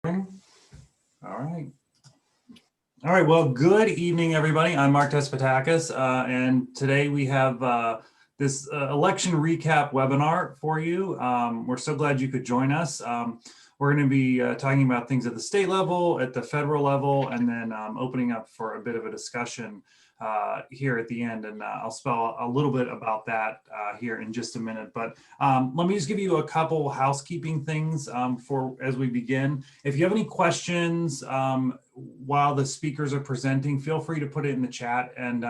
All right. All right. Well, good evening, everybody. I'm Mark Despotakis, and today we have this election recap webinar for you. We're so glad you could join us. We're going to be talking about things at the state level, at the federal level, and then opening up for a bit of a discussion here at the end. And I'll spell a little bit about that here in just a minute. But let me just give you a couple housekeeping things for as we begin. If you have any questions while the speakers are presenting, feel free to put it in the chat, and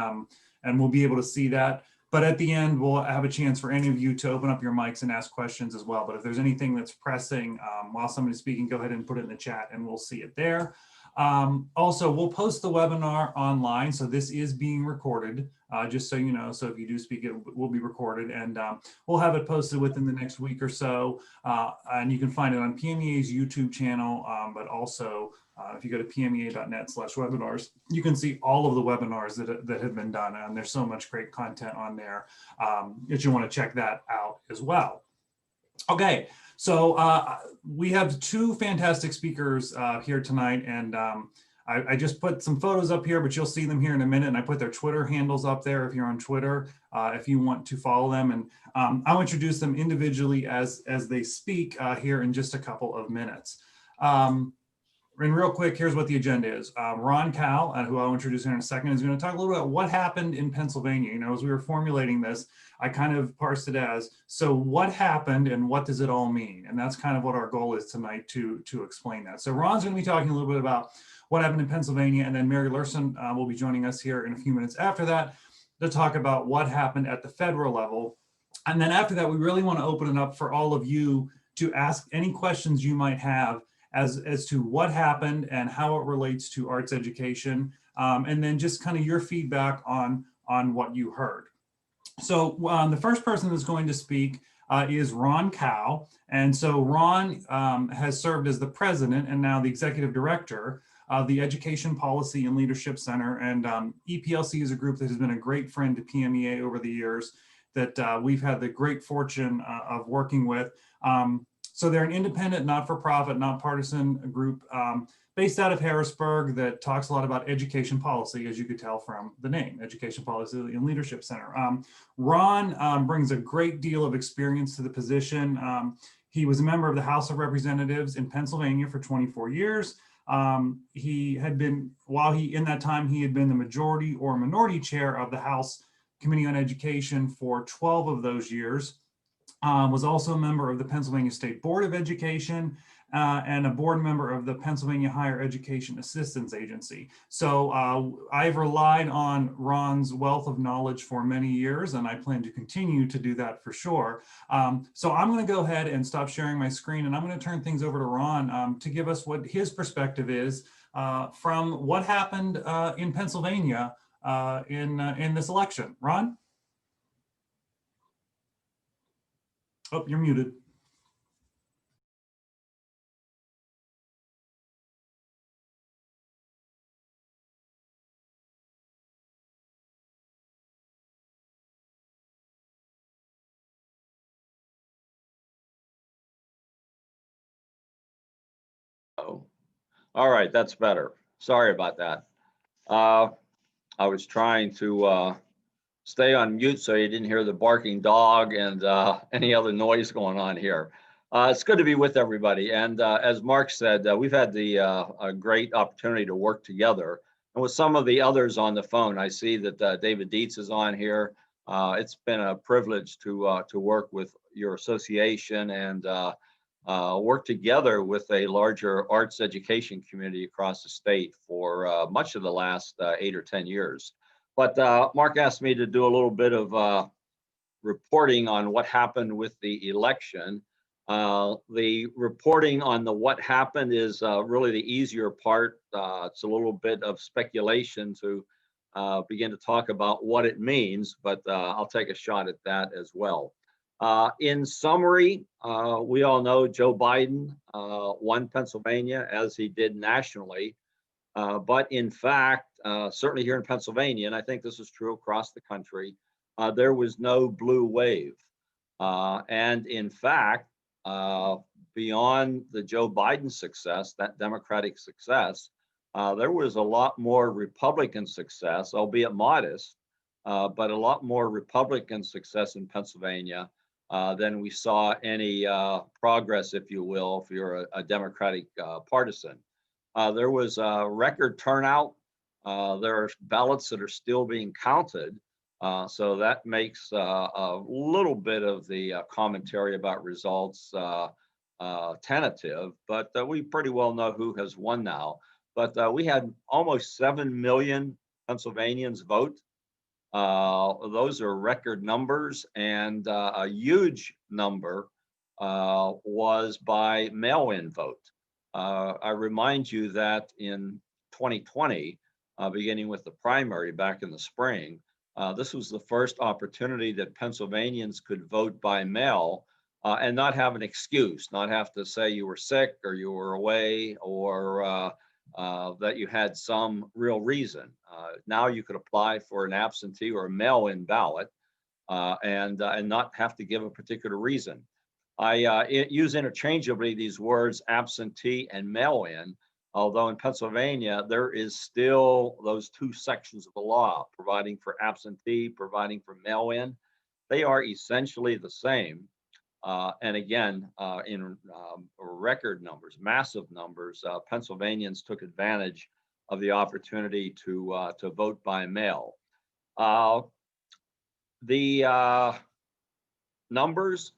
we'll be able to see that. But at the end, we'll have a chance for any of you to open up your mics and ask questions as well. But if there's anything that's pressing while somebody's speaking, go ahead and put it in the chat and we'll see it there. Also, we'll post the webinar online. So this is being recorded, just so you know. So if you do speak, it will be recorded, and we'll have it posted within the next week or so. And you can find it on PMEA's YouTube channel, but also if you go to pmea.net/webinars, you can see all of the webinars that have been done. And there's so much great content on there that you want to check that out as well. Okay, so we have two fantastic speakers here tonight, and I just put some photos up here, but you'll see them here in a minute. And I put their Twitter handles up there if you're on Twitter, if you want to follow them. And I'll introduce them individually as they speak here in just a couple of minutes. And real quick, here's what the agenda is. Ron Cowell, who I'll introduce here in a second, is going to talk a little bit about what happened in Pennsylvania. You know, as we were formulating this, I kind of parsed it as, so what happened and what does it all mean? And that's kind of what our goal is tonight to explain that. So Ron's going to be talking a little bit about what happened in Pennsylvania, and then Mary Luehrsen will be joining us here in a few minutes after that to talk about what happened at the federal level. And then after that, we really want to open it up for all of you to ask any questions you might have as to what happened and how it relates to arts education, and then just kind of your feedback on what you heard. So the first person that's going to speak is Ron Cowell. And so Ron has served as the president and now the executive director of the Education Policy and Leadership Center. And EPLC is a group that has been a great friend to PMEA over the years that we've had the great fortune of working with. So they're an independent, not-for-profit, not-partisan group based out of Harrisburg that talks a lot about education policy, as you could tell from the name, Education Policy and Leadership Center. Ron brings a great deal of experience to the position. He was a member of the House of Representatives in Pennsylvania for 24 years. He had been, in that time, he had been the majority or minority chair of the House Committee on Education for 12 of those years. Was also a member of the Pennsylvania State Board of Education and a board member of the Pennsylvania Higher Education Assistance Agency. So I've relied on Ron's wealth of knowledge for many years, and I plan to continue to do that for sure. So I'm going to go ahead and stop sharing my screen, and I'm going to turn things over to Ron to give us what his perspective is from what happened in Pennsylvania in this election. Ron? Oh, you're muted. Oh, all right, that's better. Sorry about that. I was trying to stay on mute so you didn't hear the barking dog and any other noise going on here. It's good to be with everybody. And as Mark said, we've had a great opportunity to work together. And with some of the others on the phone, I see that David Dietz is on here. It's been a privilege to work with your association and work together with a larger arts education community across the state for much of the last 8 or 10 years. But Mark asked me to do a little bit of reporting on what happened with the election. The reporting on what happened is really the easier part. It's a little bit of speculation to begin to talk about what it means, but I'll take a shot at that as well. In summary, we all know Joe Biden won Pennsylvania as he did nationally. But in fact, certainly here in Pennsylvania, and I think this is true across the country, there was no blue wave. And in fact, beyond the Joe Biden success, that Democratic success, there was a lot more Republican success, albeit modest, but a lot more Republican success in Pennsylvania than we saw any progress, if you will, if you're a Democratic partisan. There was a record turnout. There are ballots that are still being counted. So that makes a little bit of the commentary about results tentative, but we pretty well know who has won now. But we had almost 7 million Pennsylvanians vote. Those are record numbers, and a huge number was by mail-in vote. I remind you that in 2020, beginning with the primary back in the spring, this was the first opportunity that Pennsylvanians could vote by mail and not have an excuse, not have to say you were sick or you were away or that you had some real reason. Now you could apply for an absentee or a mail-in ballot and not have to give a particular reason. I use interchangeably these words absentee and mail-in, although in Pennsylvania, there is still those two sections of the law, providing for absentee, providing for mail-in. They are essentially the same. And again, in record numbers, massive numbers, Pennsylvanians took advantage of the opportunity to vote by mail. The numbers,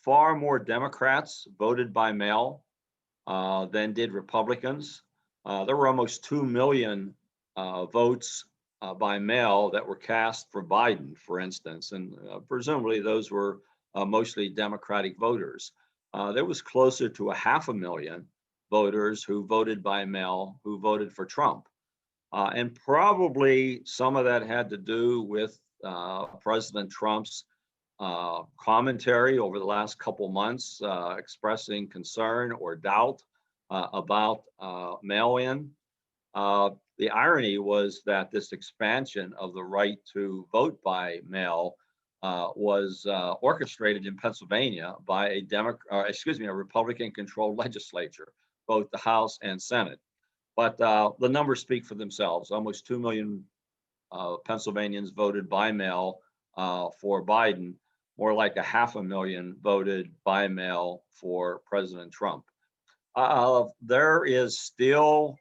far more Democrats voted by mail than did Republicans. There were almost 2 million votes by mail that were cast for Biden, for instance, and presumably those were mostly Democratic voters. There was closer to 500,000 voters who voted by mail who voted for Trump. And probably some of that had to do with President Trump's commentary over the last couple months, expressing concern or doubt about mail-in. The irony was that this expansion of the right to vote by mail was orchestrated in Pennsylvania by a Republican-controlled legislature, both the House and Senate. But the numbers speak for themselves. Almost 2 million Pennsylvanians voted by mail for Biden. More like 500,000 voted by mail for President Trump. There is still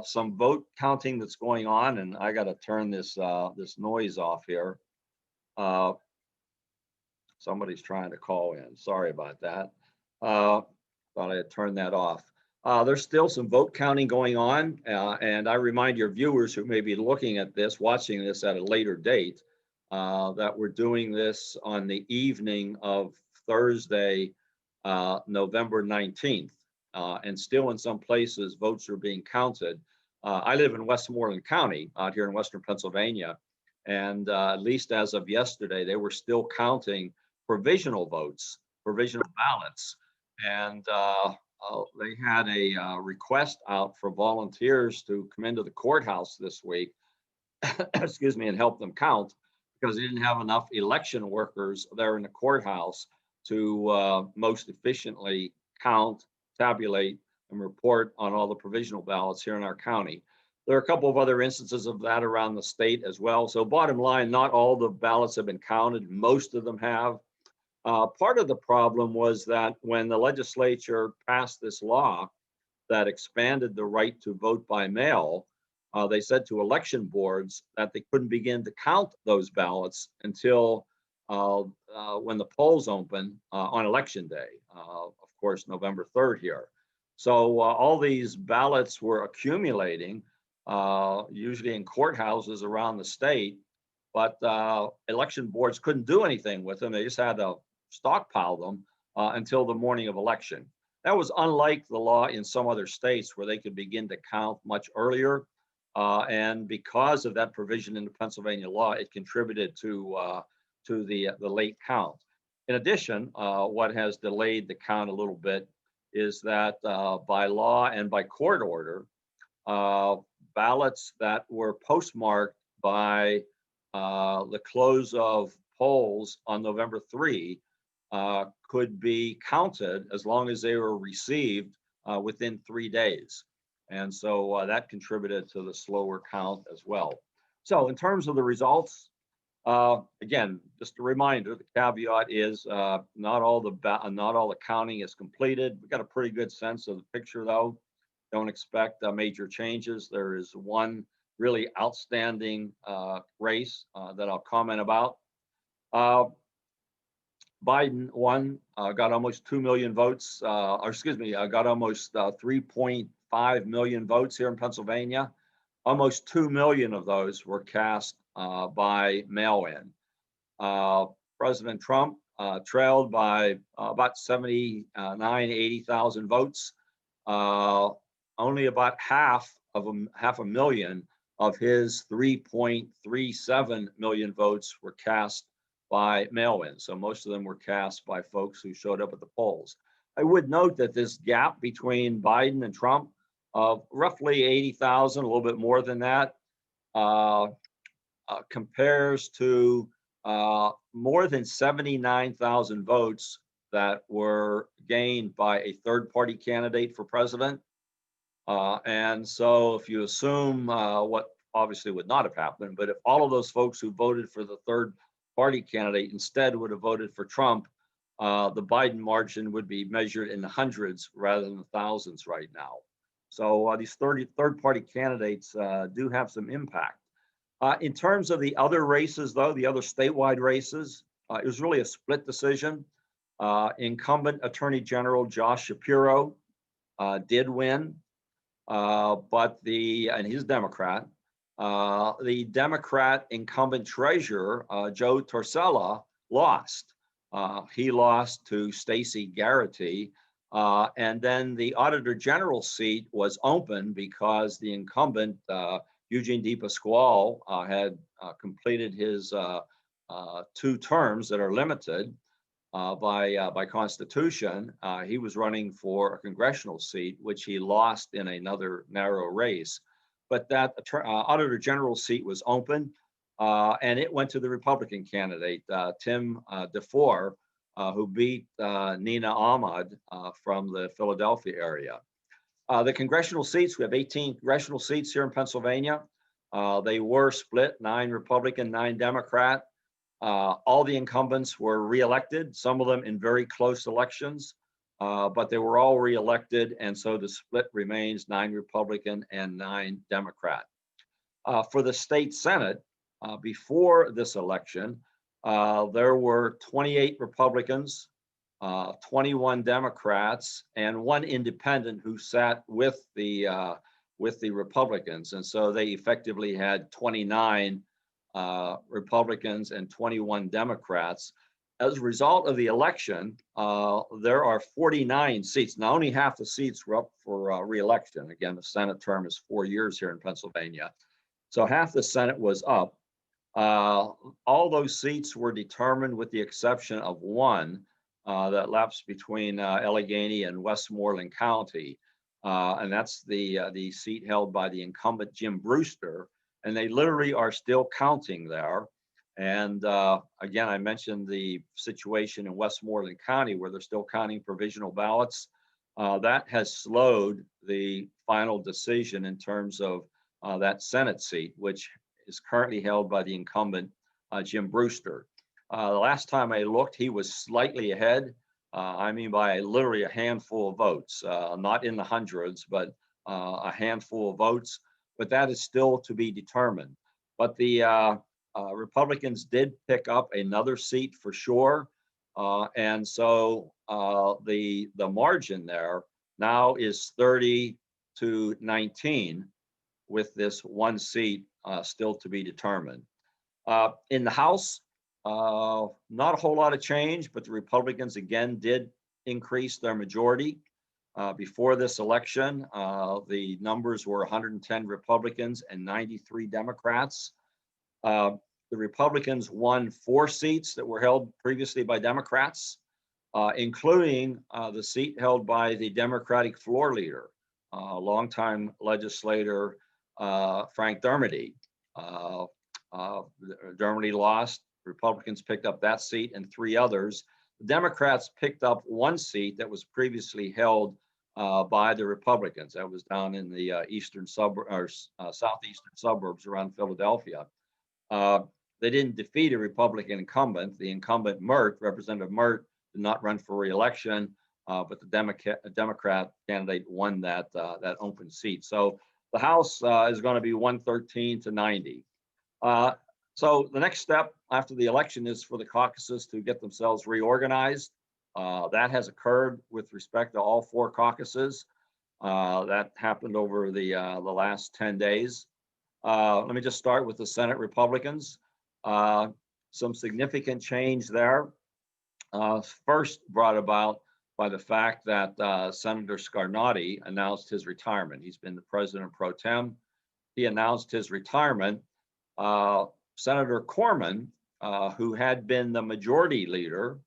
some vote counting that's going on, and I got to turn this noise off here. Somebody's trying to call in. Sorry about that. Thought I had turned that off. There's still some vote counting going on, and I remind your viewers who may be looking at this, watching this at a later date, that we're doing this on the evening of Thursday, November 19th. And still in some places, votes are being counted. I live in Westmoreland County out here in Western Pennsylvania. And at least as of yesterday, they were still counting provisional votes, provisional ballots. And they had a request out for volunteers to come into the courthouse this week, excuse me, and help them count, because they didn't have enough election workers there in the courthouse to most efficiently count, tabulate, and report on all the provisional ballots here in our county. There are a couple of other instances of that around the state as well. So bottom line, not all the ballots have been counted. Most of them have. Part of the problem was that when the legislature passed this law that expanded the right to vote by mail, they said to election boards that they couldn't begin to count those ballots until when the polls open on election day, of course, November 3rd here. So all these ballots were accumulating, usually in courthouses around the state, but election boards couldn't do anything with them. They just had to stockpile them until the morning of election. That was unlike the law in some other states where they could begin to count much earlier. And because of that provision in the Pennsylvania law, it contributed to the late count. In addition, what has delayed the count a little bit is that by law and by court order, ballots that were postmarked by the close of polls on November 3 could be counted as long as they were received within 3 days. And so that contributed to the slower count as well. So in terms of the results, again, just a reminder, the caveat is not all the counting is completed. We got a pretty good sense of the picture though. Don't expect major changes. There is one really outstanding race that I'll comment about. Biden won, got almost 2 million votes, got almost 3.5 million votes here in Pennsylvania. Almost 2 million of those were cast by mail-in. President Trump trailed by about 80,000 votes. Only about half a million of his 3.37 million votes were cast by mail-in. So most of them were cast by folks who showed up at the polls. I would note that this gap between Biden and Trump of roughly 80,000, a little bit more than that, compares to more than 79,000 votes that were gained by a third-party candidate for president. And so if you assume what obviously would not have happened, but if all of those folks who voted for the third-party candidate instead would have voted for Trump, the Biden margin would be measured in the hundreds rather than the thousands right now. So these third-party candidates do have some impact. In terms of the other races, though, the other statewide races, it was really a split decision. Incumbent Attorney General Josh Shapiro did win, and he's Democrat. The Democrat incumbent treasurer, Joe Torsella, lost. He lost to Stacey Garrity. And then the Auditor General seat was open because the incumbent, Eugene DePasquale, had completed his 2 terms that are limited by Constitution. He was running for a congressional seat, which he lost in another narrow race. But that Auditor General seat was open, and it went to the Republican candidate, Tim DeFore, who beat Nina Ahmad from the Philadelphia area. The congressional seats, we have 18 congressional seats here in Pennsylvania. They were split, 9 Republican, 9 Democrat. All the incumbents were reelected, some of them in very close elections, but they were all reelected, and so the split remains 9 Republican and 9 Democrat. For the state Senate, before this election, there were 28 Republicans, 21 Democrats, and 1 independent who sat with the Republicans, and so they effectively had 29 Republicans and 21 Democrats. As a result of the election, there are 49 seats. Now, only half the seats were up for re-election. Again, the Senate term is 4 years here in Pennsylvania. So half the Senate was up. All those seats were determined with the exception of 1 that lapsed between Allegheny and Westmoreland County. And that's the seat held by the incumbent Jim Brewster. And they literally are still counting there. And again, I mentioned the situation in Westmoreland County where they're still counting provisional ballots. That has slowed the final decision in terms of that Senate seat, which is currently held by the incumbent Jim Brewster. The last time I looked, he was slightly ahead. I mean by literally a handful of votes, not in the hundreds, but a handful of votes. But that is still to be determined. But the Republicans did pick up another seat for sure. And so the margin there now is 30-19 with this 1 seat still to be determined. In the House, not a whole lot of change, but the Republicans again did increase their majority. Before this election, the numbers were 110 Republicans and 93 Democrats. The Republicans won 4 seats that were held previously by Democrats, including the seat held by the Democratic floor leader, longtime legislator Frank Dermody. Dermody lost. Republicans picked up that seat and 3 others. The Democrats picked up one seat that was previously held by the Republicans. That was down in the eastern suburb or southeastern suburbs around Philadelphia. They didn't defeat a Republican incumbent. The incumbent Representative Mert, did not run for re-election, but the Democrat candidate won that open seat. So the House is going to be 113 to 90. So the next step after the election is for the caucuses to get themselves reorganized. That has occurred with respect to all 4 caucuses. That happened over the last 10 days. Let me just start with the Senate Republicans. Some significant change there. First brought about by the fact that Senator Scarnati announced his retirement. He's been the president pro tem. He announced his retirement. Senator Corman, who had been the majority leader,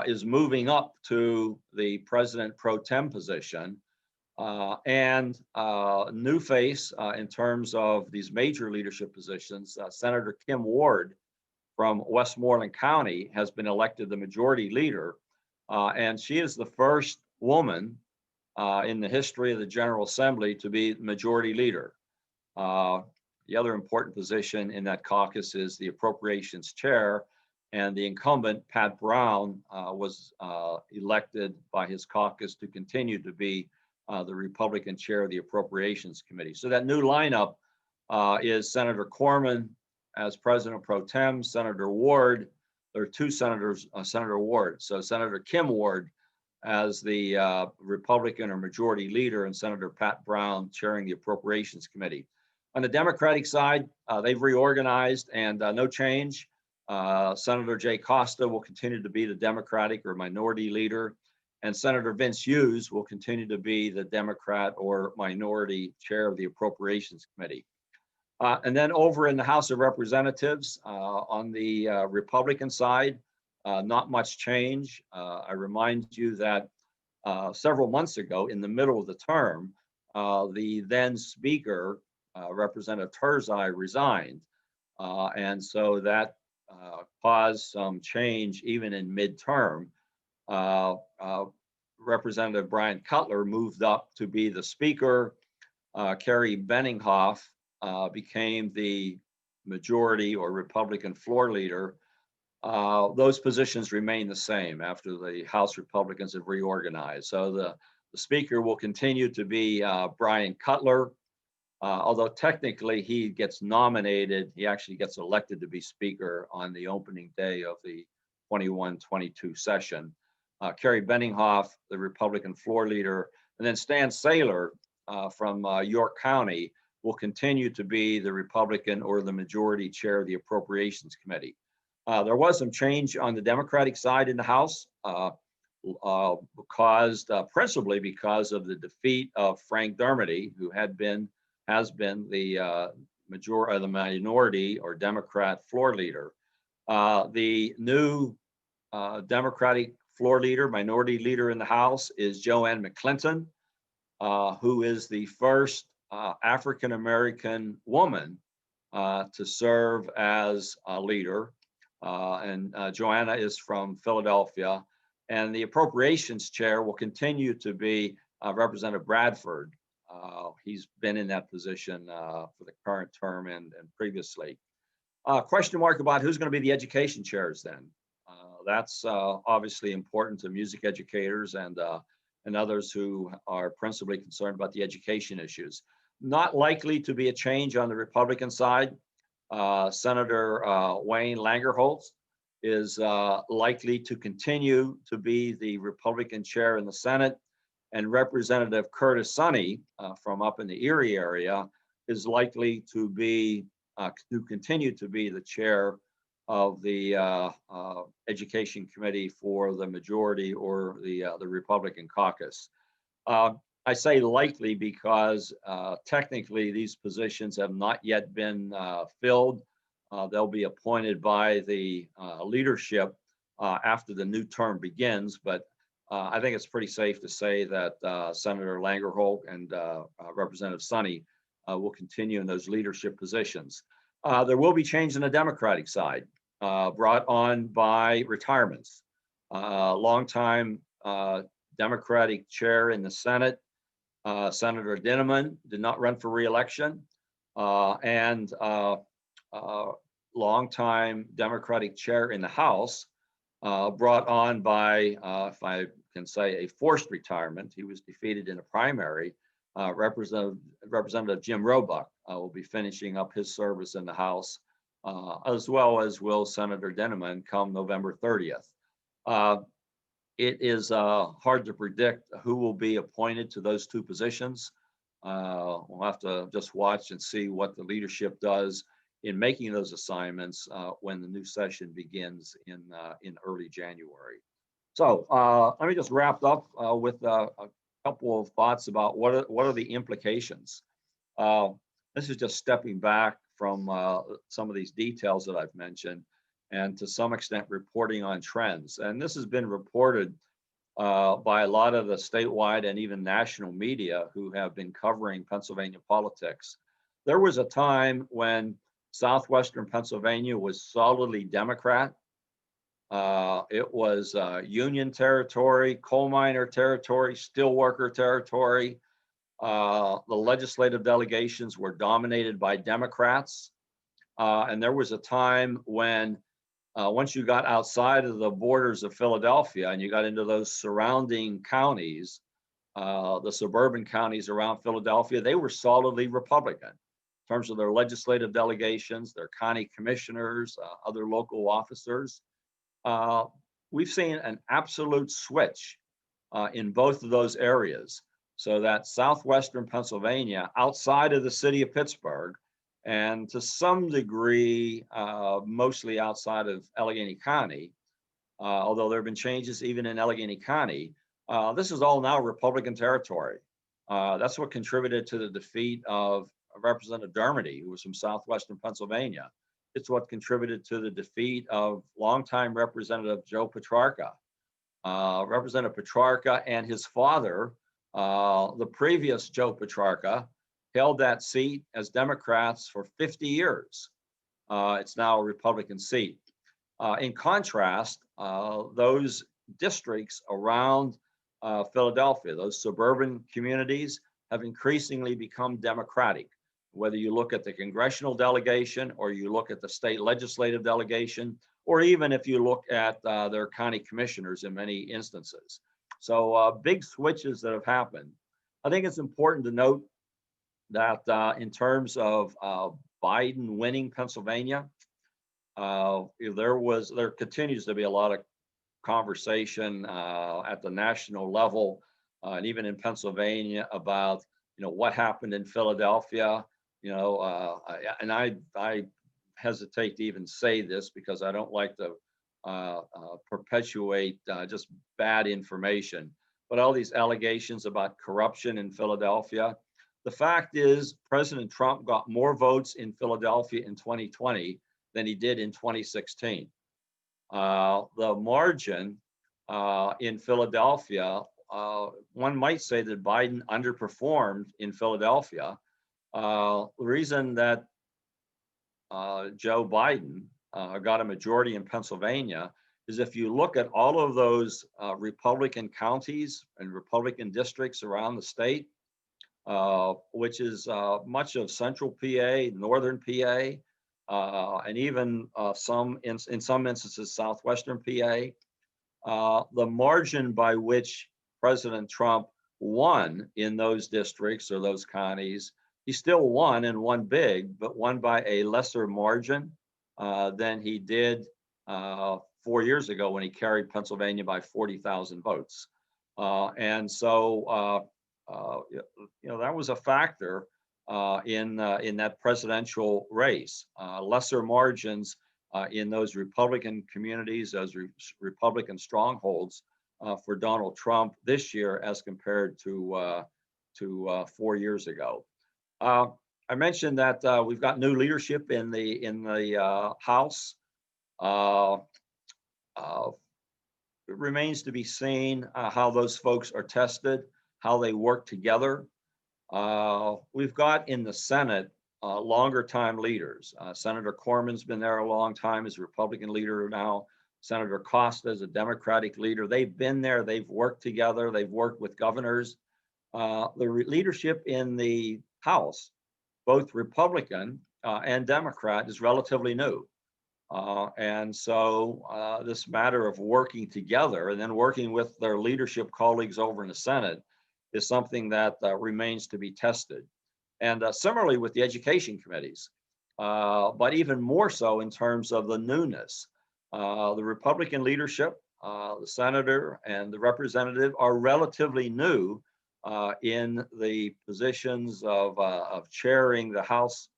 is moving up to the president pro tem position. And new face in terms of these major leadership positions, Senator Kim Ward from Westmoreland County has been elected the majority leader. And she is the first woman in the history of the General Assembly to be majority leader. The other important position in that caucus is the appropriations chair, and the incumbent, Pat Brown, was elected by his caucus to continue to be the Republican chair of the Appropriations Committee. So that new lineup is Senator Corman as president pro tem, Senator Ward. There are 2 senators, Senator Ward. So Senator Kim Ward as the Republican or majority leader, and Senator Pat Brown chairing the Appropriations Committee. On the Democratic side, they've reorganized and no change. Senator Jay Costa will continue to be the Democratic or minority leader, and Senator Vince Hughes will continue to be the Democrat or minority chair of the Appropriations Committee. And then over in the House of Representatives, on the Republican side, not much change. I remind you that several months ago, in the middle of the term, the then Speaker, Representative Turzai, resigned. And so that caused some change even in midterm. Representative Brian Cutler moved up to be the Speaker. Kerry Benninghoff became the majority or Republican floor leader. Those positions remain the same after the House Republicans have reorganized. So the Speaker will continue to be Brian Cutler. Although technically he gets nominated, he actually gets elected to be Speaker on the opening day of the 21-22 session. Kerry Benninghoff, the Republican floor leader, and then Stan Saylor from York County will continue to be the Republican or the majority chair of the Appropriations Committee. There was some change on the Democratic side in the House, principally because of the defeat of Frank Dermody, who has been the minority or Democrat floor leader. The new Democratic floor leader, minority leader in the House is Joanne McClinton, who is the first African-American woman to serve as a leader. And Joanna is from Philadelphia. And the appropriations chair will continue to be Representative Bradford. He's been in that position for the current term and previously. Question mark about who's going to be the education chairs then. That's obviously important to music educators and others who are principally concerned about the education issues. Not likely to be a change on the Republican side. Senator Wayne Langerholtz is likely to continue to be the Republican chair in the Senate, and Representative Curtis Sonny from up in the Erie area is likely to continue to be the chair of the Education Committee for the majority or the Republican caucus. I say likely because technically these positions have not yet been filled. They'll be appointed by the leadership after the new term begins, but I think it's pretty safe to say that Senator Langerholtz and Representative Sonny will continue in those leadership positions. There will be change in the Democratic side brought on by retirements. longtime Democratic chair in the Senate, Senator Dinniman, did not run for re-election, and longtime Democratic chair in the House, brought on by, if I can say, a forced retirement. He was defeated in a primary. Representative Jim Roebuck will be finishing up his service in the House, as well as will Senator Dinniman come November 30th. It is hard to predict who will be appointed to those two positions. We'll have to just watch and see what the leadership does in making those assignments when the new session begins in early January. So let me just wrap up with a couple of thoughts about what are the implications. This is just stepping back from some of these details that I've mentioned, and to some extent reporting on trends. And this has been reported by a lot of the statewide and even national media who have been covering Pennsylvania politics. There was a time when southwestern Pennsylvania was solidly Democrat. It was Union territory, coal miner territory, steelworker territory. The legislative delegations were dominated by Democrats. And there was a time when once you got outside of the borders of Philadelphia and you got into those surrounding counties, the suburban counties around Philadelphia, they were solidly Republican in terms of their legislative delegations, their county commissioners, other local officers. We've seen an absolute switch in both of those areas, so that southwestern Pennsylvania, outside of the city of Pittsburgh, and to some degree, mostly outside of Allegheny County, although there have been changes even in Allegheny County, this is all now Republican territory. That's what contributed to the defeat of Representative Dermody, who was from southwestern Pennsylvania. It's what contributed to the defeat of longtime Representative Joe Petrarca. Representative Petrarca and his father, the previous Joe Petrarca, held that seat as Democrats for 50 years. It's now a Republican seat. In contrast, those districts around Philadelphia, those suburban communities, have increasingly become Democratic. Whether you look at the congressional delegation, or you look at the state legislative delegation, or even if you look at their county commissioners in many instances. So big switches that have happened. I think it's important to note that in terms of Biden winning Pennsylvania, there continues to be a lot of conversation at the national level, and even in Pennsylvania, about what happened in Philadelphia. And I hesitate to even say this because I don't like to perpetuate just bad information, but all these allegations about corruption in Philadelphia. The fact is, President Trump got more votes in Philadelphia in 2020 than he did in 2016. The margin in Philadelphia, one might say that Biden underperformed in Philadelphia. The reason that Joe Biden got a majority in Pennsylvania is if you look at all of those Republican counties and Republican districts around the state, which is much of central PA, northern PA, and even in some instances, southwestern PA, the margin by which President Trump won in those districts or those counties, he still won and won big, but won by a lesser margin than he did 4 years ago when he carried Pennsylvania by 40,000 votes. And so, that was a factor in that presidential race. Lesser margins in those Republican communities, those Republican strongholds for Donald Trump this year as compared to 4 years ago. I mentioned that we've got new leadership in the House. It remains to be seen how those folks are tested, how they work together. We've got in the Senate longer time leaders. Senator Corman's been there a long time as a Republican leader now. Senator Costa is a Democratic leader. They've been there. They've worked together. They've worked with governors. The leadership in the House, both Republican and Democrat, is relatively new. And so this matter of working together and then working with their leadership colleagues over in the Senate is something that remains to be tested. And similarly with the education committees, but even more so in terms of the newness. The Republican leadership, the senator and the representative are relatively new in the positions of chairing the House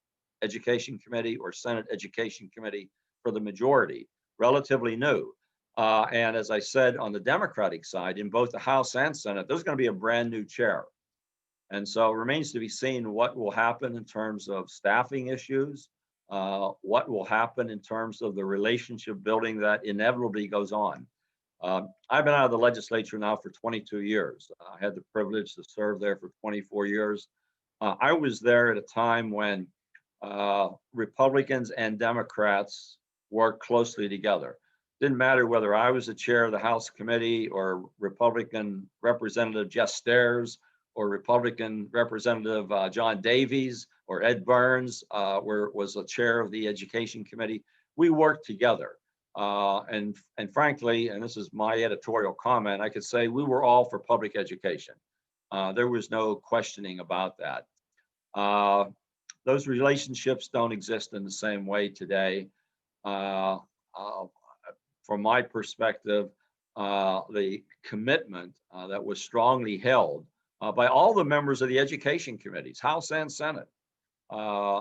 Education Committee or Senate Education Committee for the majority, relatively new. And as I said, on the Democratic side, in both the House and Senate, there's going to be a brand new chair. And so it remains to be seen what will happen in terms of staffing issues, what will happen in terms of the relationship building that inevitably goes on. I've been out of the legislature now for 22 years. I had the privilege to serve there for 24 years. I was there at a time when Republicans and Democrats worked closely together. Didn't matter whether I was the chair of the House committee or Republican Representative Jess Stairs or Republican Representative John Davies or Ed Burns was the chair of the Education Committee. We worked together. And frankly, and this is my editorial comment, I could say we were all for public education. There was no questioning about that. Those relationships don't exist in the same way today. From my perspective, the commitment that was strongly held by all the members of the education committees, House and Senate,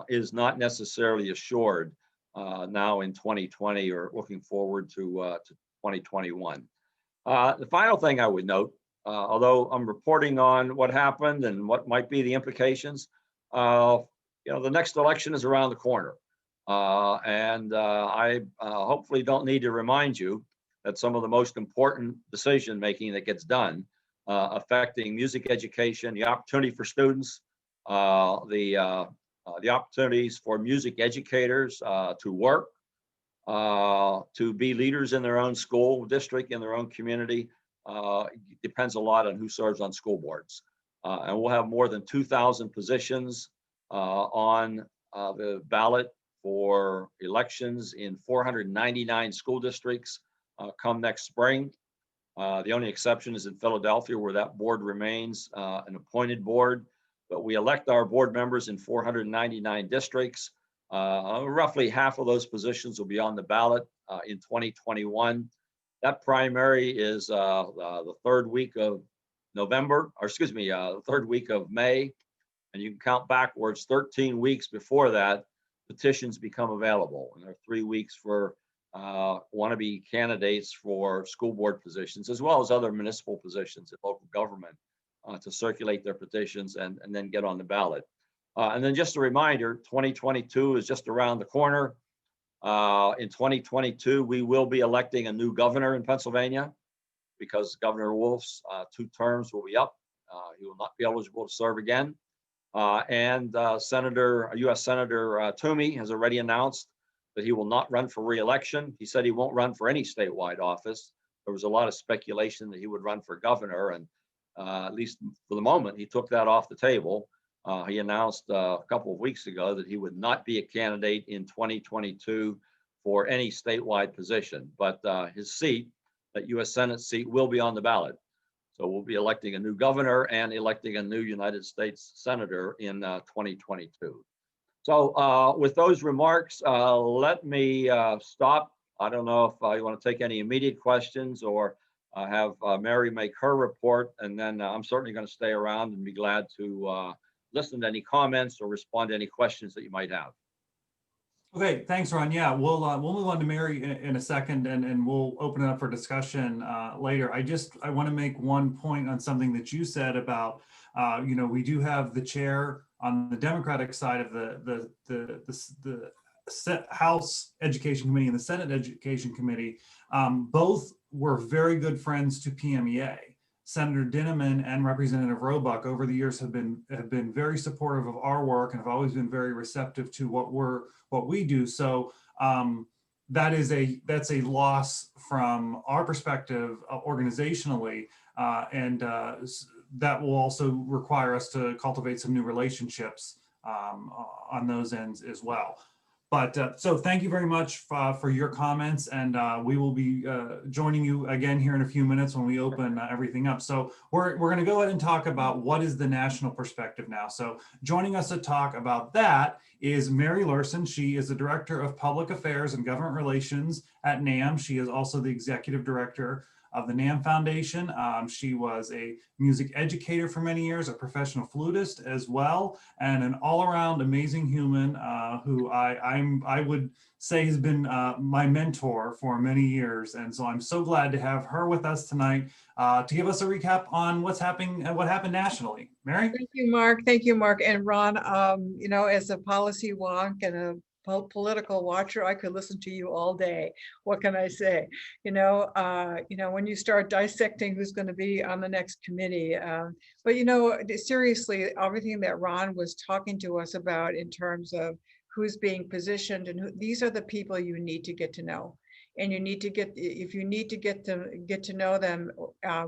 is not necessarily assured now in 2020 or looking forward to 2021. The final thing I would note, although I'm reporting on what happened and what might be the implications, the next election is around the corner. I hopefully don't need to remind you that some of the most important decision making that gets done affecting music education, the opportunity for students, the opportunities for music educators to work, to be leaders in their own school district, in their own community, depends a lot on who serves on school boards. And we'll have more than 2,000 positions on the ballot for elections in 499 school districts come next spring. The only exception is in Philadelphia, where that board remains an appointed board, but we elect our board members in 499 districts. Roughly half of those positions will be on the ballot in 2021. That primary is the third week of November, or excuse me, the third week of May. And you can count backwards 13 weeks before that, petitions become available. And there are 3 weeks for wannabe candidates for school board positions, as well as other municipal positions in local government to circulate their petitions and then get on the ballot. And then just a reminder, 2022 is just around the corner. In 2022, we will be electing a new governor in Pennsylvania because Governor Wolf's 2 terms will be up. He will not be eligible to serve again. And U.S. Senator Toomey has already announced that he will not run for re-election. He said he won't run for any statewide office. There was a lot of speculation that he would run for governor, and at least for the moment, he took that off the table. He announced a couple of weeks ago that he would not be a candidate in 2022 for any statewide position, but his seat, that U.S. Senate seat, will be on the ballot. So we'll be electing a new governor and electing a new United States senator in 2022. So with those remarks, let me stop. I don't know if you want to take any immediate questions or have Mary make her report, and then I'm certainly going to stay around and be glad to listen to any comments or respond to any questions that you might have. Okay, thanks, Ron. Yeah, we'll move on to Mary in a second, and we'll open it up for discussion later. I want to make one point on something that you said about, we do have the chair on the Democratic side of the House Education Committee and the Senate Education Committee. Both were very good friends to PMEA. Senator Dinniman and Representative Roebuck over the years have been very supportive of our work and have always been very receptive to what we do. So that's a loss from our perspective organizationally, and that will also require us to cultivate some new relationships on those ends as well. But so thank you very much for your comments, and we will be joining you again here in a few minutes when we open everything up. So we're going to go ahead and talk about what is the national perspective now. So joining us to talk about that is Mary Luehrsen. She is the Director of Public Affairs and Government Relations at NAMM. She is also the Executive Director of the NAMM Foundation. She was a music educator for many years, a professional flutist as well, and an all-around amazing human who I would say has been my mentor for many years. And so I'm so glad to have her with us tonight to give us a recap on what happened nationally. Mary? Thank you, Mark. Thank you, Mark. And Ron, you know, as a policy wonk and a political watcher, I could listen to you all day. What can I say? You know, when you start dissecting who's going to be on the next committee, but you know, seriously, everything that Ron was talking to us about in terms of who's being positioned and these are the people you need to get to know. And you need to get to know them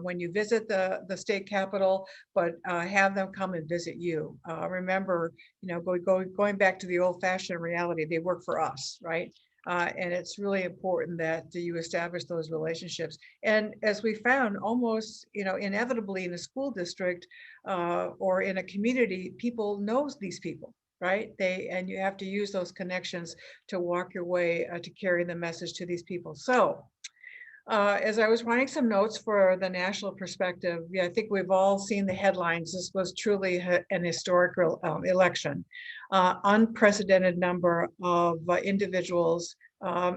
when you visit the state capitol, but have them come and visit you. Remember, you know, going back to the old-fashioned reality, they work for us, right? And it's really important that you establish those relationships. And as we found, almost, you know, inevitably in a school district or in a community, people knows these people. Right? And you have to use those connections to walk your way to carry the message to these people. So as I was writing some notes for the national perspective, yeah, I think we've all seen the headlines. This was truly an historic election. Unprecedented number of individuals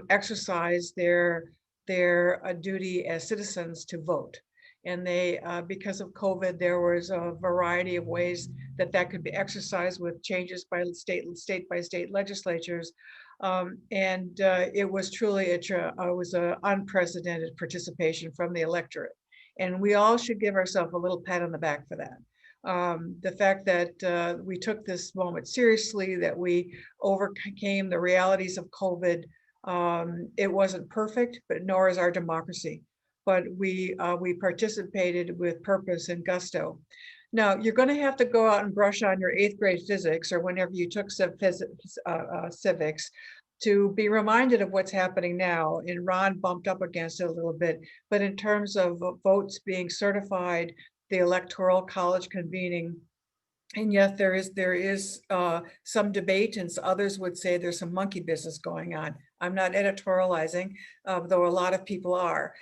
exercise their duty as citizens to vote. And they, because of COVID, there was a variety of ways that could be exercised with changes by state by state legislatures. It was truly an unprecedented participation from the electorate. And we all should give ourselves a little pat on the back for that. The fact that we took this moment seriously, that we overcame the realities of COVID. It wasn't perfect, but nor is our democracy. But we participated with purpose and gusto. Now, you're going to have to go out and brush on your 8th grade physics or whenever you took civics to be reminded of what's happening now. And Ron bumped up against it a little bit. But in terms of votes being certified, the Electoral College convening, and yet there is some debate, and others would say there's some monkey business going on. I'm not editorializing, though a lot of people are.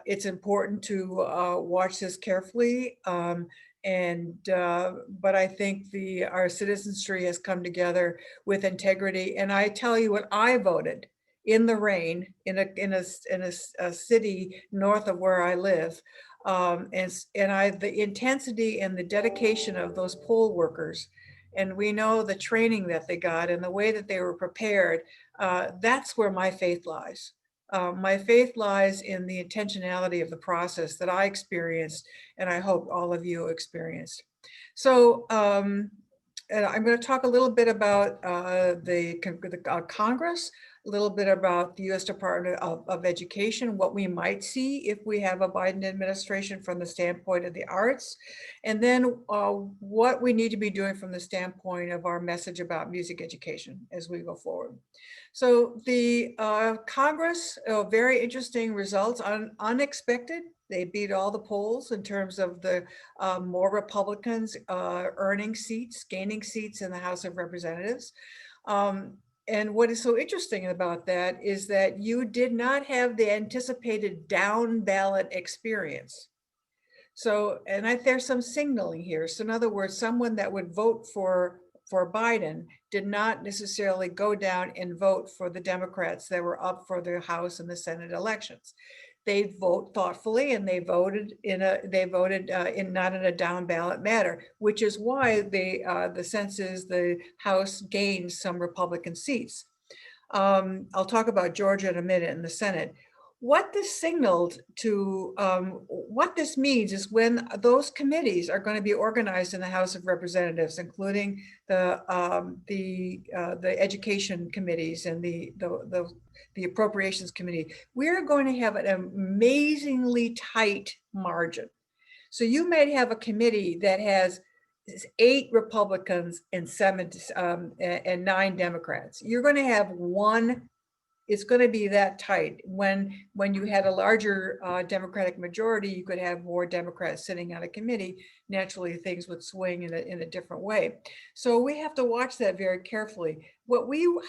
It's important to watch this carefully, but I think our citizenry has come together with integrity. And I tell you what, I voted in the rain in a city north of where I live. The intensity and the dedication of those poll workers, and we know the training that they got and the way that they were prepared, that's where my faith lies. My faith lies in the intentionality of the process that I experienced, and I hope all of you experienced. So and I'm going to talk a little bit about the Congress, a little bit about the U.S. Department of Education, what we might see if we have a Biden administration from the standpoint of the arts, and then what we need to be doing from the standpoint of our message about music education as we go forward. So the Congress, very interesting results, unexpected. They beat all the polls in terms of the more Republicans earning seats, gaining seats in the House of Representatives. And what is so interesting about that is that you did not have the anticipated down ballot experience. So, and there's some signaling here. So in other words, someone that would vote for Biden did not necessarily go down and vote for the Democrats that were up for the House and the Senate elections. They vote thoughtfully, and they voted not in a down ballot manner, which is why the sense is the House gained some Republican seats. I'll talk about Georgia in a minute in the Senate. what this signaled to, what this means is when those committees are going to be organized in the House of Representatives, including the education committees and the appropriations committee, we're going to have an amazingly tight margin. So you might have a committee that has 8 Republicans and 9 Democrats. You're going to have one. It's going to be that tight. When you had a larger Democratic majority, you could have more Democrats sitting on a committee. Naturally, things would swing in a different way. So we have to watch that very carefully.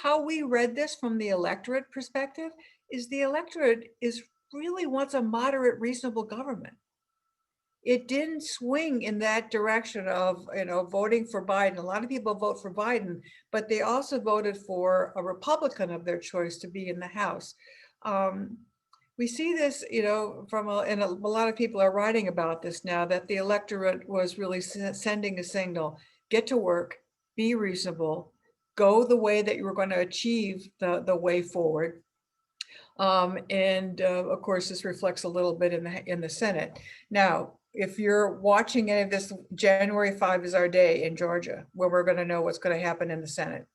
How we read this from the electorate perspective is the electorate really wants a moderate, reasonable government. It didn't swing in that direction of, voting for Biden. A lot of people vote for Biden, but they also voted for a Republican of their choice to be in the House. We see this, and a lot of people are writing about this now, that the electorate was really sending a signal: get to work, be reasonable, go the way that you were going to achieve the way forward. Of course, this reflects a little bit in the Senate. Now, if you're watching any of this, January 5 is our day in Georgia, where we're going to know what's going to happen in the Senate.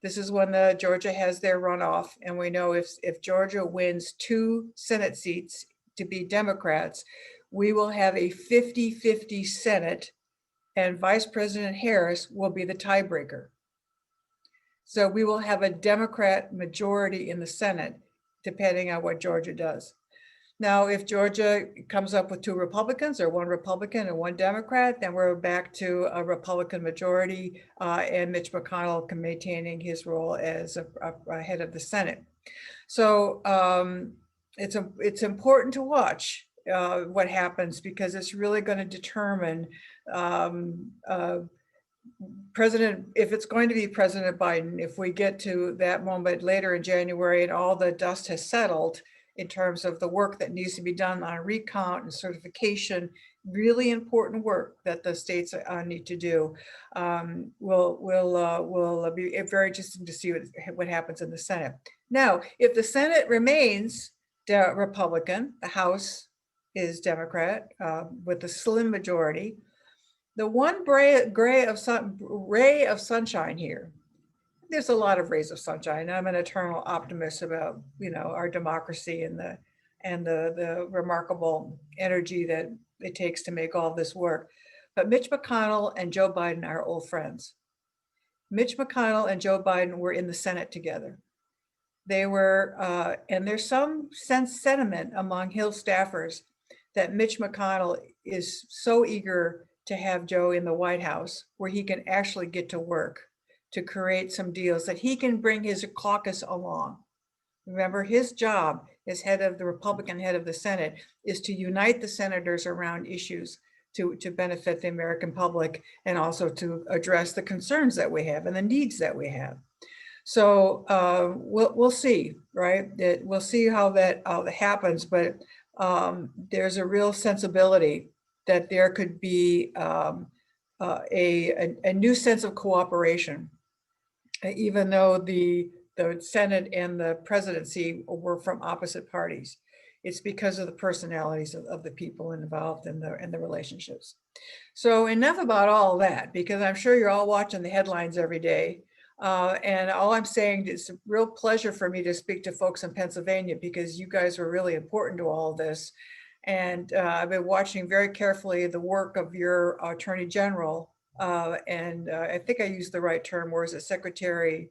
This is when Georgia has their runoff, and we know if Georgia wins 2 Senate seats to be Democrats, we will have a 50-50 Senate, and Vice President Harris will be the tiebreaker. So we will have a Democrat majority in the Senate, depending on what Georgia does. Now, if Georgia comes up with 2 Republicans or 1 Republican and 1 Democrat, then we're back to a Republican majority and Mitch McConnell maintaining his role as a head of the Senate. So it's important to watch what happens, because it's really going to determine if it's going to be President Biden, if we get to that moment later in January and all the dust has settled in terms of the work that needs to be done on recount and certification, really important work that the states need to do. Will be very interesting to see what happens in the Senate. Now, if the Senate remains Republican, the House is Democrat with a slim majority. The one ray of sunshine here. There's a lot of rays of sunshine. I'm an eternal optimist about our democracy and the remarkable energy that it takes to make all this work. But Mitch McConnell and Joe Biden are old friends. Mitch McConnell and Joe Biden were in the Senate together. They were, and there's some sentiment among Hill staffers that Mitch McConnell is so eager to have Joe in the White House, where he can actually get to work to create some deals that he can bring his caucus along. Remember, his job as head of the Republican head of the Senate is to unite the senators around issues to benefit the American public, and also to address the concerns that we have and the needs that we have. So we'll see, right? We'll see how that happens, but there's a real sensibility that there could be a new sense of cooperation, even though the Senate and the presidency were from opposite parties. It's because of the personalities of the people involved in the relationships. So enough about all that, because I'm sure you're all watching the headlines every day. And all I'm saying is, it's a real pleasure for me to speak to folks in Pennsylvania, because you guys were really important to all of this. And I've been watching very carefully the work of your Attorney General, and I think I used the right term, or is it Secretary,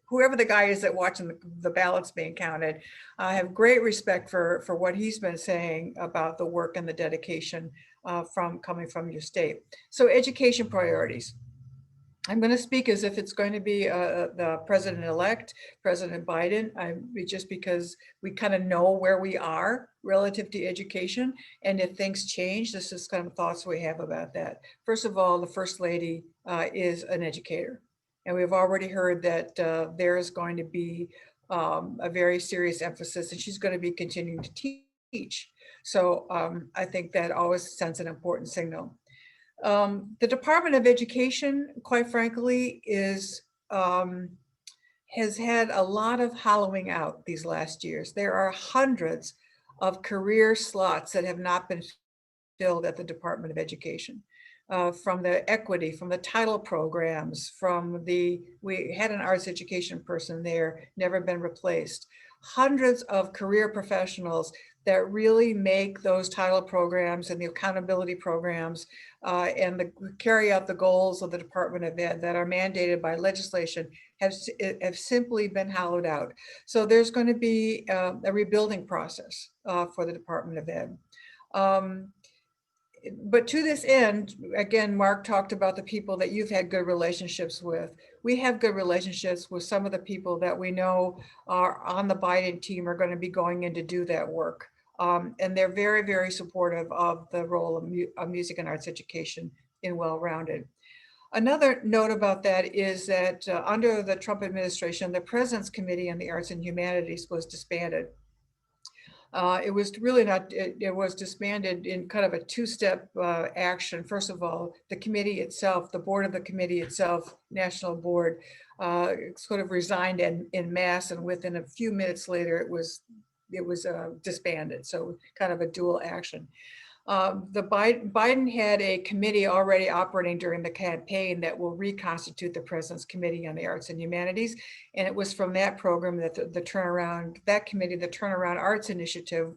whoever the guy is that watching the ballots being counted. I have great respect for what he's been saying about the work and the dedication coming from your state. So education priorities. I'm going to speak as if it's going to be the president-elect, President Biden, just because we kind of know where we are relative to education. And if things change, this is kind of thoughts we have about that. First of all, the First Lady is an educator. And we've already heard that there is going to be a very serious emphasis, and she's going to be continuing to teach. So I think that always sends an important signal. The Department of Education, quite frankly, is has had a lot of hollowing out these last years. There are hundreds of career slots that have not been filled at the Department of Education. From the equity, from the title programs, we had an arts education person there, never been replaced. Hundreds of career professionals that really make those title programs and the accountability programs and carry out the goals of the Department of Ed that are mandated by legislation have simply been hollowed out. So there's going to be a rebuilding process for the Department of Ed. But to this end, again, Mark talked about the people that you've had good relationships with. We have good relationships with some of the people that we know are on the Biden team are going to be going in to do that work. And they're very, very supportive of the role of music and arts education in Well-Rounded. Another note about that is that under the Trump administration, the President's Committee on the Arts and Humanities was disbanded. It was really not, it was disbanded in kind of a two-step action. First of all, the committee itself, the board of the committee itself, National Board, sort of resigned in mass, and within a few minutes later, it was disbanded. So kind of a dual action. Biden had a committee already operating during the campaign that will reconstitute the President's Committee on the Arts and Humanities. And it was from that program that the Turnaround Arts Initiative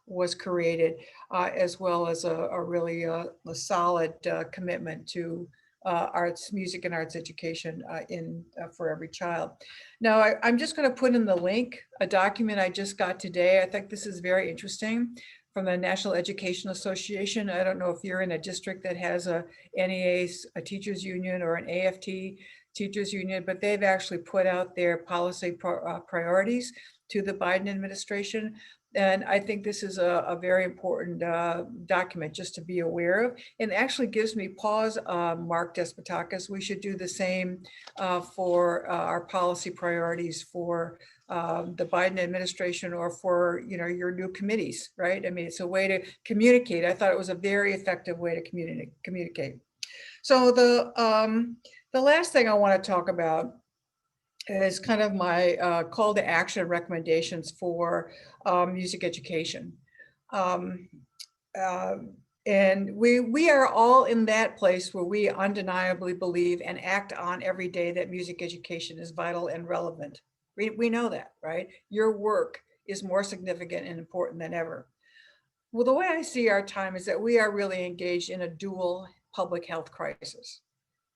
was created, as well as a really solid commitment to music and arts education for every child. Now, I'm just going to put in the link, a document I just got today. I think this is very interesting, from the National Education Association. I don't know if you're in a district that has a NEA, a teachers union, or an AFT teachers union, but they've actually put out their policy priorities to the Biden administration. And I think this is a very important document just to be aware of, and actually gives me pause, Mark Despotakis. We should do the same for our policy priorities for the Biden administration, or for your new committees, right? I mean, it's a way to communicate. I thought it was a very effective way to communicate. So the last thing I want to talk about is kind of my call to action recommendations for music education. And we are all in that place where we undeniably believe and act on every day that music education is vital and relevant. We know that, right? Your work is more significant and important than ever. Well, the way I see our time is that we are really engaged in a dual public health crisis.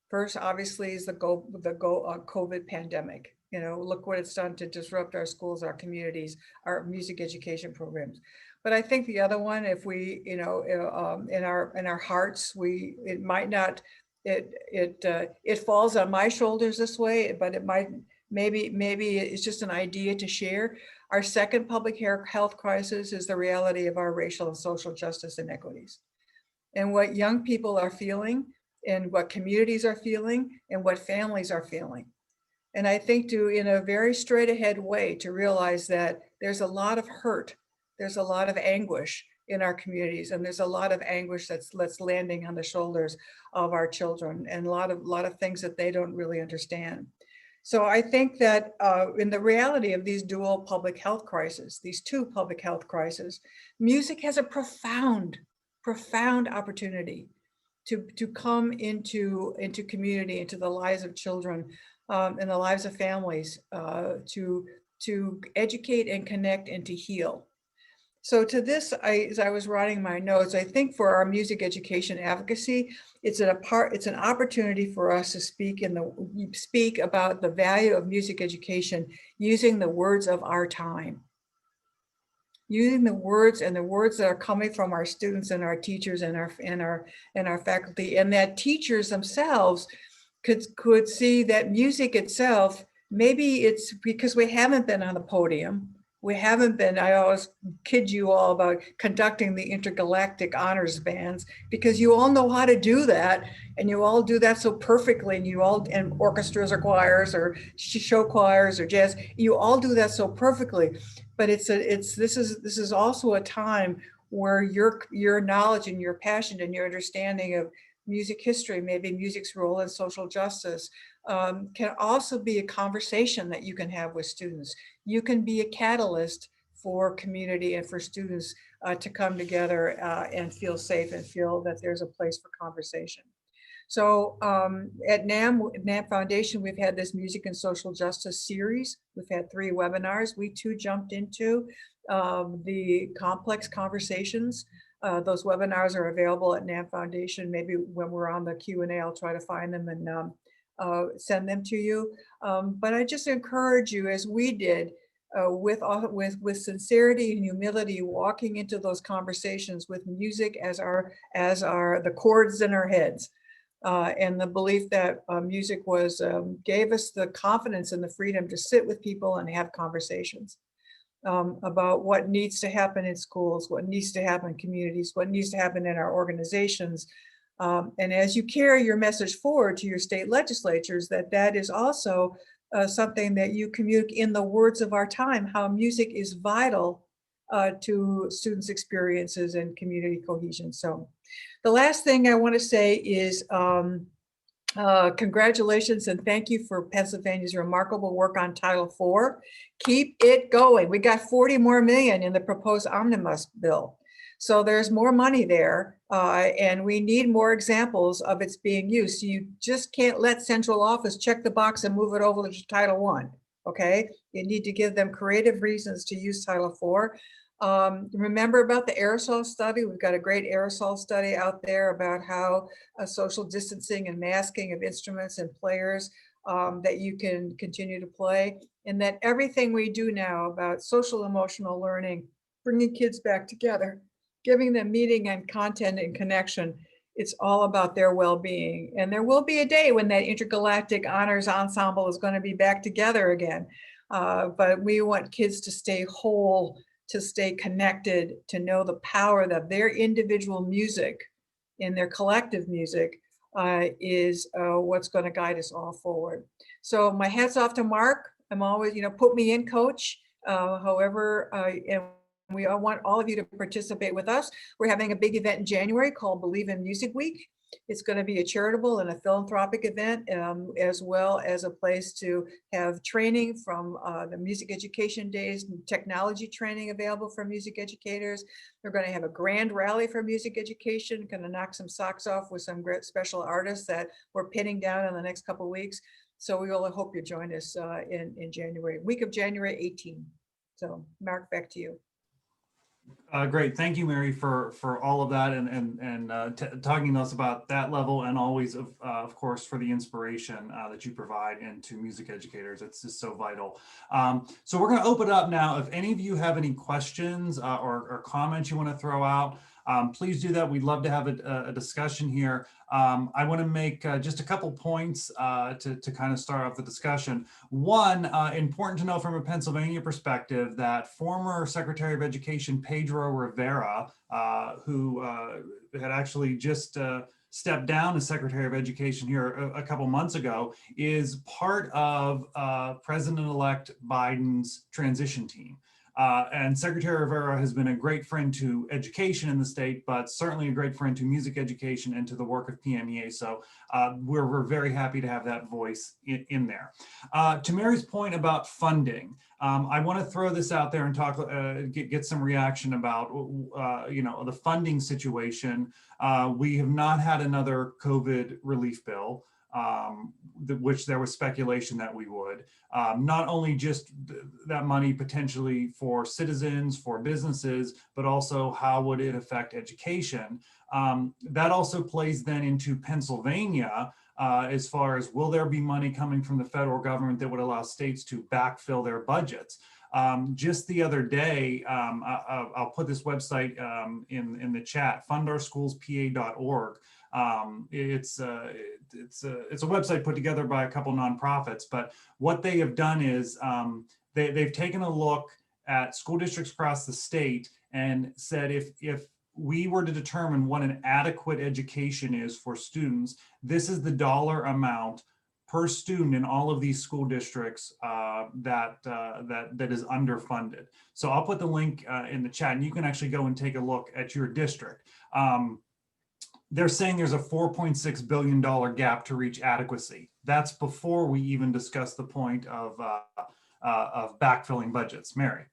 First, obviously, is the COVID pandemic. Look what it's done to disrupt our schools, our communities, our music education programs. But I think the other one, if we, in our hearts, it might not, it falls on my shoulders this way, but it might. Maybe it's just an idea to share. Our second public health crisis is the reality of our racial and social justice inequities, and what young people are feeling, and what communities are feeling, and what families are feeling. And I think in a very straight ahead way, to realize that there's a lot of hurt, there's a lot of anguish in our communities, and there's a lot of anguish that's landing on the shoulders of our children, and a lot of things that they don't really understand. So I think that in the reality of these dual public health crises, these two public health crises, music has a profound opportunity to come into community, into the lives of children, and the lives of families, to educate and connect and to heal. So to this, as I was writing my notes, I think for our music education advocacy, it's an opportunity for us to speak about the value of music education using the words of our time. Using the words that are coming from our students and our teachers and our faculty, and that teachers themselves could see that music itself, maybe it's because we haven't been on the podium. We haven't been, I always kid you all about conducting the intergalactic honors bands, because you all know how to do that, and you all do that so perfectly, and orchestras or choirs or show choirs or jazz, you all do that so perfectly. But this is also a time where your knowledge and your passion and your understanding of music history, maybe music's role in social justice, can also be a conversation that you can have with students. You can be a catalyst for community and for students to come together and feel safe and feel that there's a place for conversation. So at NAMM Foundation, we've had this music and social justice series. We've had 3 webinars. We too jumped into the complex conversations. Those webinars are available at NAMM Foundation. Maybe when we're on the Q&A, I'll try to find them and send them to you. But I just encourage you, as we did, with sincerity and humility, walking into those conversations with music as the chords in our heads. And the belief that music gave us the confidence and the freedom to sit with people and have conversations about what needs to happen in schools, what needs to happen in communities, what needs to happen in our organizations. And as you carry your message forward to your state legislatures, that is also something that you communicate in the words of our time, how music is vital to students' experiences and community cohesion. So the last thing I want to say is congratulations and thank you for Pennsylvania's remarkable work on Title IV. Keep it going. We got 40 more million in the proposed omnibus bill. So there's more money there and we need more examples of its being used. So you just can't let central office check the box and move it over to Title I, okay? You need to give them creative reasons to use Title IV. Remember about the aerosol study? We've got a great aerosol study out there about how social distancing and masking of instruments and players that you can continue to play, and that everything we do now about social emotional learning, bringing kids back together, giving them meaning and content and connection, it's all about their well-being. And there will be a day when that intergalactic honors ensemble is going to be back together again. But we want kids to stay whole, to stay connected, to know the power that their individual music and their collective music is what's going to guide us all forward. So my hat's off to Mark. I'm always, put me in, coach. However, and we want all of you to participate with us. We're having a big event in January called Believe in Music Week. It's going to be a charitable and a philanthropic event, as well as a place to have training from the music education days, and technology training available for music educators. We're going to have a grand rally for music education, going to knock some socks off with some great special artists that we're pinning down in the next couple of weeks. So we all hope you join us in January, week of January 18. So Mark, back to you. Great, thank you, Mary, for all of that and talking to us about that level, and always, of course, for the inspiration that you provide into music educators. It's just so vital. So we're going to open it up now. If any of you have any questions or comments you want to throw out, please do that. We'd love to have a discussion here. I want to make just a couple points to kind of start off the discussion. One, important to know from a Pennsylvania perspective that former Secretary of Education Pedro Rivera, who had actually just stepped down as Secretary of Education here a couple months ago, is part of President-elect Biden's transition team. And Secretary Rivera has been a great friend to education in the state, but certainly a great friend to music education and to the work of PMEA. So we're very happy to have that voice in there. To Mary's point about funding, I want to throw this out there and talk, get some reaction about, the funding situation. We have not had another COVID relief bill. Which there was speculation that we would. Not only just that money potentially for citizens, for businesses, but also how would it affect education? That also plays then into Pennsylvania as far as, will there be money coming from the federal government that would allow states to backfill their budgets? Just the other day, I'll put this website in the chat, fundourschoolspa.org. It's a website put together by a couple nonprofits, but what they have done is they've taken a look at school districts across the state and said, if we were to determine what an adequate education is for students, this is the dollar amount per student in all of these school districts that is underfunded. So I'll put the link in the chat, and you can actually go and take a look at your district. they're saying there's a $4.6 billion gap to reach adequacy. That's before we even discuss the point of backfilling budgets. Mary.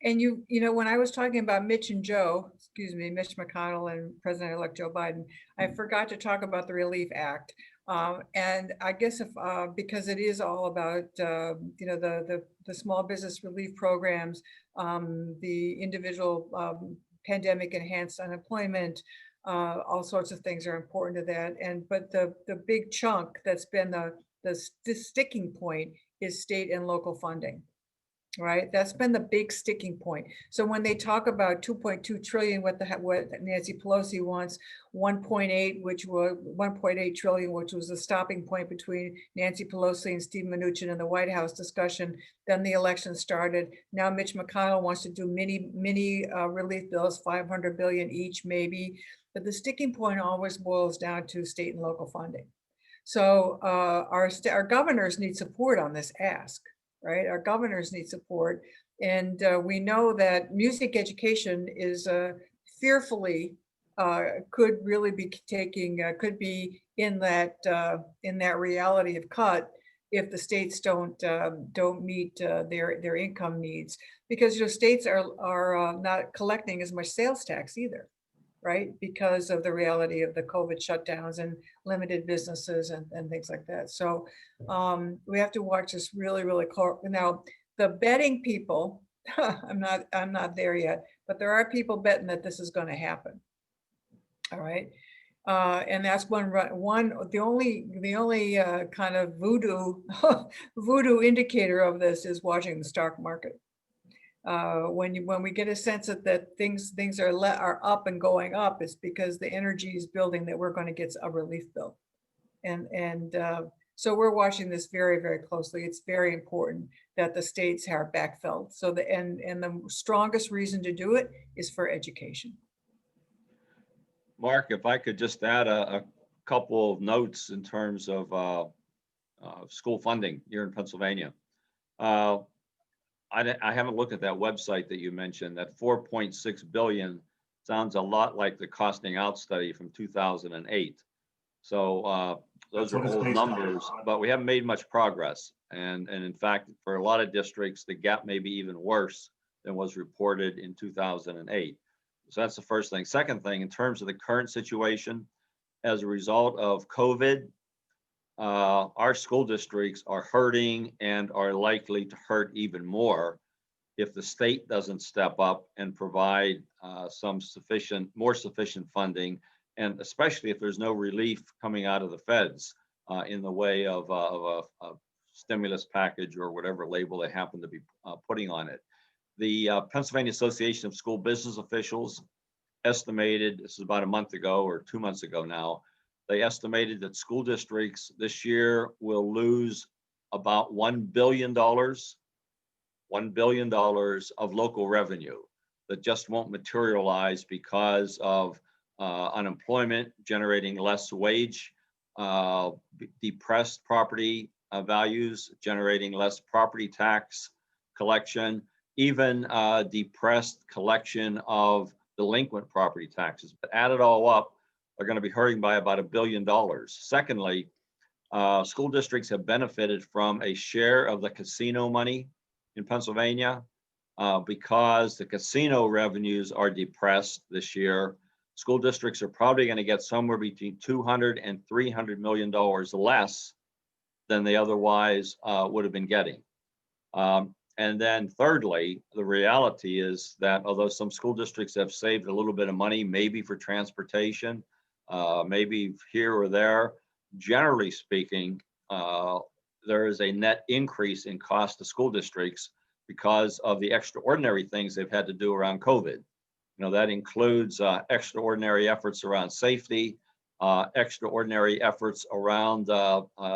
And you know, when I was talking about Mitch and Joe, excuse me, Mitch McConnell and President-elect Joe Biden, I forgot to talk about the Relief Act. And I guess if because it is all about you know, the small business relief programs, the individual pandemic enhanced unemployment, all sorts of things are important to that. And but the big chunk that's been the sticking point is state and local funding. Right, that's been the big sticking point. So when they talk about 2.2 trillion, what Nancy Pelosi wants, 1.8, which was 1.8 trillion, which was the stopping point between Nancy Pelosi and Steve Mnuchin in the White House discussion. Then the election started. Now Mitch McConnell wants to do mini relief bills, 500 billion each, maybe. But the sticking point always boils down to state and local funding. So our governors need support on this ask. Right, our governors need support, and we know that music education is fearfully could really be taking could be in that reality of cut if the states don't meet their income needs, because, you know, states are not collecting as much sales tax either, right, because of the reality of the COVID shutdowns and limited businesses and things like that. So we have to watch this really, really close. Now, the betting people, I'm not there yet, but there are people betting that this is going to happen. All right. And that's the only kind of voodoo indicator of this is watching the stock market. When we get a sense that things are up and going up, it's because the energy is building that we're going to get a relief bill, and so we're watching this very, very closely. It's very important that the states are backfilled. So and the strongest reason to do it is for education. Mark, if I could just add a couple of notes in terms of school funding here in Pennsylvania. I haven't looked at that website that you mentioned. That 4.6 billion sounds a lot like the costing out study from 2008. So those are old numbers, but we haven't made much progress. And in fact, for a lot of districts, the gap may be even worse than was reported in 2008. So that's the first thing. Second thing, in terms of the current situation, as a result of COVID, our school districts are hurting and are likely to hurt even more if the state doesn't step up and provide more sufficient funding, and especially if there's no relief coming out of the feds in the way of a stimulus package or whatever label they happen to be putting on it. The Pennsylvania Association of School Business Officials estimated, this is about a month ago or 2 months ago now, they estimated that school districts this year will lose about $1 billion of local revenue that just won't materialize because of unemployment generating less wage, depressed property values generating less property tax collection, even depressed collection of delinquent property taxes. But add it all up, they're going to be hurting by about $1 billion. Secondly, school districts have benefited from a share of the casino money in Pennsylvania because the casino revenues are depressed this year. School districts are probably going to get somewhere between $200 and $300 million less than they otherwise would have been getting. And then thirdly, the reality is that although some school districts have saved a little bit of money, maybe for transportation, maybe here or there, generally speaking, there is a net increase in cost to school districts because of the extraordinary things they've had to do around COVID. You know, that includes extraordinary efforts around safety, extraordinary efforts around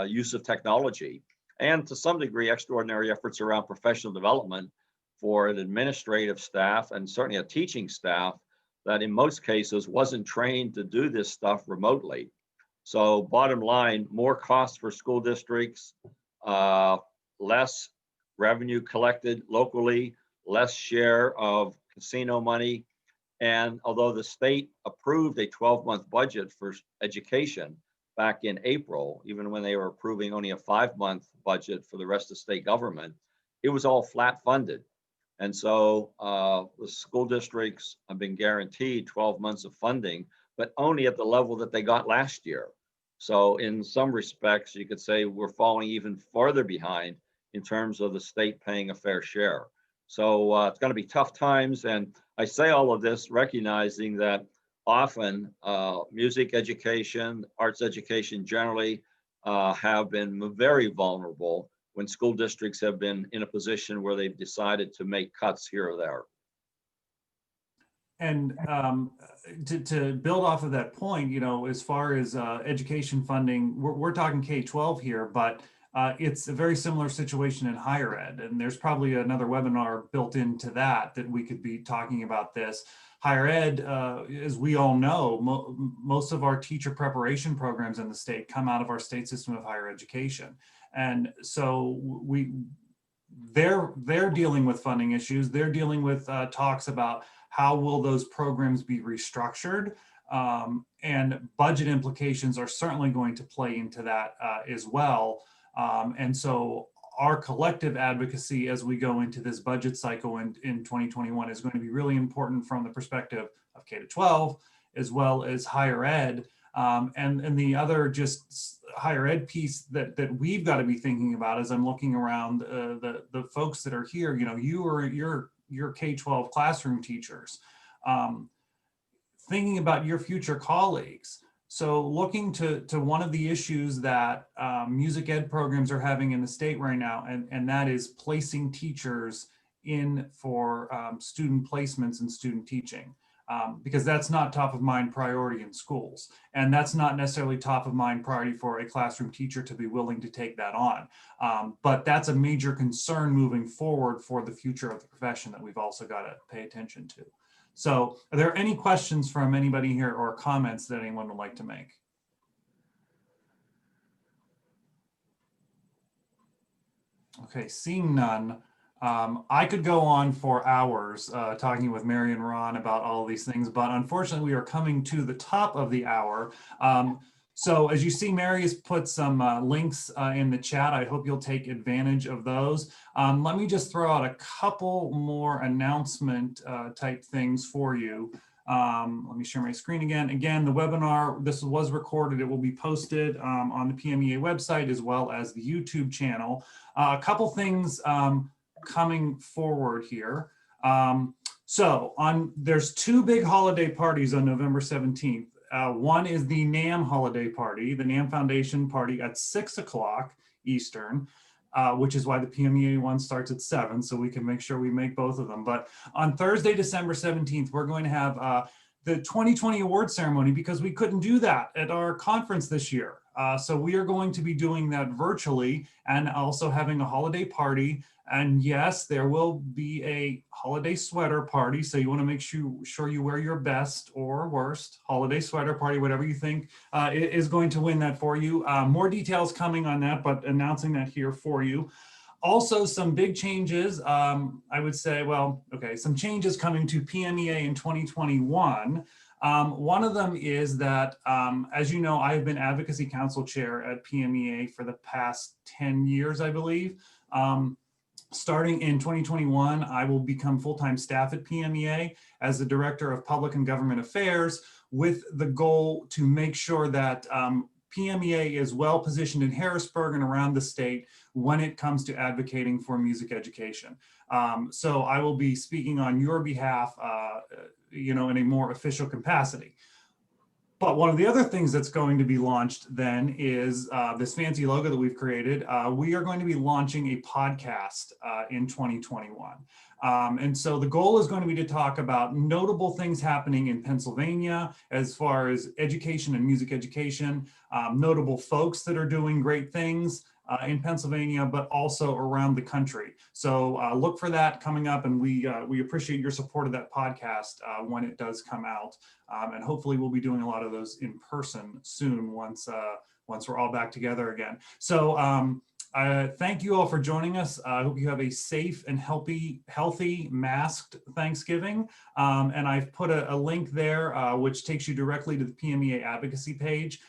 use of technology, and to some degree, extraordinary efforts around professional development for an administrative staff and certainly a teaching staff that in most cases wasn't trained to do this stuff remotely. So bottom line, more costs for school districts, less revenue collected locally, less share of casino money, And although the state approved a 12-month budget for education back in April, even when they were approving only a 5-month budget for the rest of state government, it was all flat funded. And so the school districts have been guaranteed 12 months of funding, but only at the level that they got last year. So in some respects, you could say we're falling even farther behind in terms of the state paying a fair share. So it's going to be tough times. And I say all of this recognizing that often music education, arts education generally have been very vulnerable when school districts have been in a position where they've decided to make cuts here or there. And to build off of that point, you know, as far as education funding, we're talking K-12 here, but it's a very similar situation in higher ed. And there's probably another webinar built into that we could be talking about this. Higher ed, as we all know, most of our teacher preparation programs in the state come out of our state system of higher education. And so they're dealing with funding issues. They're dealing with talks about how will those programs be restructured, and budget implications are certainly going to play into that as well. And so our collective advocacy as we go into this budget cycle in 2021 is going to be really important from the perspective of K-12 as well as higher ed. And the other just higher ed piece that we've got to be thinking about as I'm looking around the folks that are here, you know, you're K-12 classroom teachers, thinking about your future colleagues. So looking to one of the issues that music ed programs are having in the state right now, and that is placing teachers in for student placements and student teaching. Because that's not top of mind priority in schools. And that's not necessarily top of mind priority for a classroom teacher to be willing to take that on. But that's a major concern moving forward for the future of the profession that we've also got to pay attention to. So are there any questions from anybody here or comments that anyone would like to make? Okay, seeing none. I could go on for hours talking with Mary and Ron about all these things, but unfortunately we are coming to the top of the hour. So as you see, Mary has put some links in the chat. I hope you'll take advantage of those. Let me just throw out a couple more announcement type things for you. Let me share my screen again. Again, the webinar, this was recorded. It will be posted on the PMEA website as well as the YouTube channel. A couple things coming forward here. There's two big holiday parties on November 17th. One is the NAMM holiday party, the NAMM Foundation party at 6 o'clock Eastern, which is why the PMEA one starts at 7, so we can make sure we make both of them. But on Thursday, December 17th, we're going to have the 2020 award ceremony because we couldn't do that at our conference this year. So we are going to be doing that virtually and also having a holiday party. And yes, there will be a holiday sweater party. So you want to make sure you wear your best or worst holiday sweater party, whatever you think is going to win that for you. More details coming on that, but announcing that here for you. Also, some big changes, I would say, well, okay, some changes coming to PMEA in 2021. One of them is that, as you know, I have been Advocacy Council Chair at PMEA for the past 10 years, I believe. Starting in 2021, I will become full-time staff at PMEA as the Director of Public and Government Affairs with the goal to make sure that PMEA is well positioned in Harrisburg and around the state when it comes to advocating for music education. So I will be speaking on your behalf, in a more official capacity. But one of the other things that's going to be launched then is this fancy logo that we've created. We are going to be launching a podcast in 2021. And so the goal is going to be to talk about notable things happening in Pennsylvania as far as education and music education, notable folks that are doing great things in Pennsylvania, but also around the country. So look for that coming up, and we appreciate your support of that podcast when it does come out. And hopefully we'll be doing a lot of those in person soon once we're all back together again. So Thank you all for joining us. I hope you have a safe and healthy masked Thanksgiving. And I've put a link there which takes you directly to the PMEA advocacy page.